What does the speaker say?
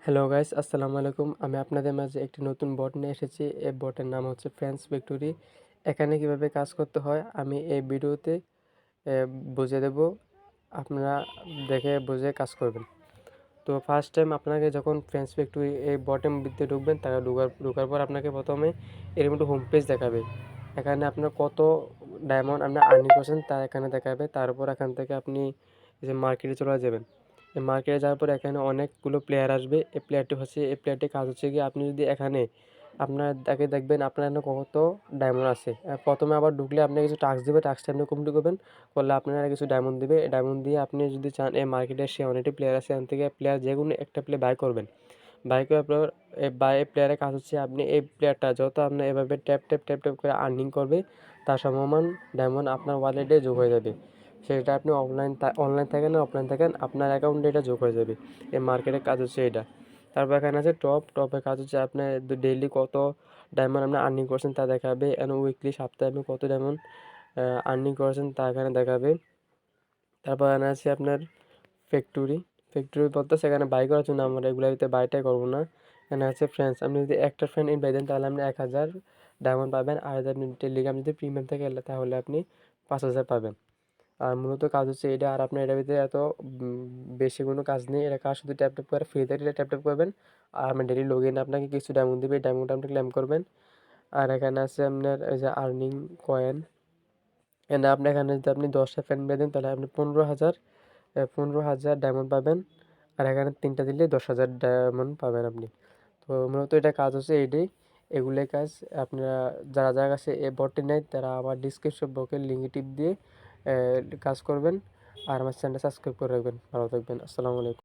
Hello guys, আসসালামু আলাইকুম। আমি আপনাদের মাঝে একটি নতুন বট নিয়ে এসেছি। এই বটের নাম হচ্ছে ফ্রেন্ডস ফ্যাক্টরি। এখানে কিভাবে কাজ করতে হয় আমি এই ভিডিওতে বুঝিয়ে দেব। আপনারা দেখে বুঝে কাজ করবেন। তো ফার্স্ট টাইম আপনাকে যখন ফ্রেন্ডস ফ্যাক্টরি এই বটের মধ্যে ঢুকবেন, তারা ঢোকার পর আপনাকে প্রথমে এরকম একটু হোম পেজ দেখাবে। এখানে আপনার কত ডায়মন্ড আপনি আর্নিং করছেন তা এখানে দেখাবে। তারপর এখান থেকে আপনি যে মার্কেটে চলে যাবেন। এই মার্কেটে যাওয়ার পর এখানে অনেকগুলো প্লেয়ার আসবে। এই প্লেয়ারটির কাজ হচ্ছে গিয়ে আপনি যদি এখানে আপনার তাকে দেখবেন আপনার এখানে কত ডায়মন্ড আছে। প্রথমে আবার ঢুকলে আপনাকে কিছু টাস্ক দিবে, টাস্কটা আপনি কমপ্লিট করবেন। করলে আপনারা কিছু ডায়মন্ড দিবে। ডায়মন্ড দিয়ে আপনি যদি চান এই মার্কেটে সে অনেকটি প্লেয়ার আছে, এখান থেকে প্লেয়ার যেকোনো একটা প্লেয়ার বাই করবেন। বাই করার পর এই প্লেয়ারের কাজ হচ্ছে আপনি এই প্লেয়ারটা যত আপনি এভাবে ট্যাপ করে আর্নিং করবে, তার সমমান ডায়মন্ড আপনার ওয়ালেটে যোগ হয়ে যাবে। সেটা আপনি অনলাইন থাকেন না অফলাইন থাকেন, আপনার অ্যাকাউন্টে এটা যোগ হয়ে যাবে। এই মার্কেটের কাজ হচ্ছে এটা। তারপর এখানে আছে টপের কাজ হচ্ছে আপনার ডেইলি কত ডায়মন্ড আপনি আর্নিং করছেন তা দেখাবে। উইকলি সপ্তাহে আপনি কত ডায়মন্ড আর্নিং করেছেন তা এখানে দেখাবে। তারপর এখানে আছে আপনার ফ্যাক্টরি। বলতে সেখানে বাই করার জন্য আমরা এগুলোর ভিতরে বাইটাই করবো না। এখানে আছে ফ্রেন্ডস, আপনি যদি একটা ফ্রেন্ড ইনভাইট দেন তাহলে আপনি 1000 ডায়মন্ড পাবেন। আর যদি আপনি টেলিগ্রাম যদি প্রিমিয়াম থেকে এলে তাহলে আপনি 5000 পাবেন। আর মূলত কাজ হচ্ছে এটা। আর আপনার এটার ভিতরে এত বেশি কোনো কাজ নেই। এটা কাজ শুধু ট্যাপ করে ফ্রিতে ট্যাপ করবেন। আর আপনার ডেলি লগ ইন আপনাকে কিছু ডায়মন্ড দেবে, ডায়মন্ড আপনি ক্লেম করবেন। আর এখানে আছে আপনার এই যে আর্নিং কয়েন। আপনি এখানে যদি আপনি 10টা ফ্রেন্ড বেঁধে দেন তাহলে আপনি 15,000 ডায়মন্ড পাবেন। আর এখানে 3টা দিলে 10,000 ডায়মন্ড পাবেন আপনি। তো মূলত এটা কাজ হচ্ছে এইটাই, এগুলোই কাজ। আপনারা যারা কাছে এই বটটি নেয় তারা আমার ডিসক্রিপশন বক্সের লিঙ্কে টিপ দিয়ে কাজ করবেন। আর আমার চ্যানেলটা সাবস্ক্রাইব করে রাখবেন। ভালো থাকবেন। আসসালামু আলাইকুম।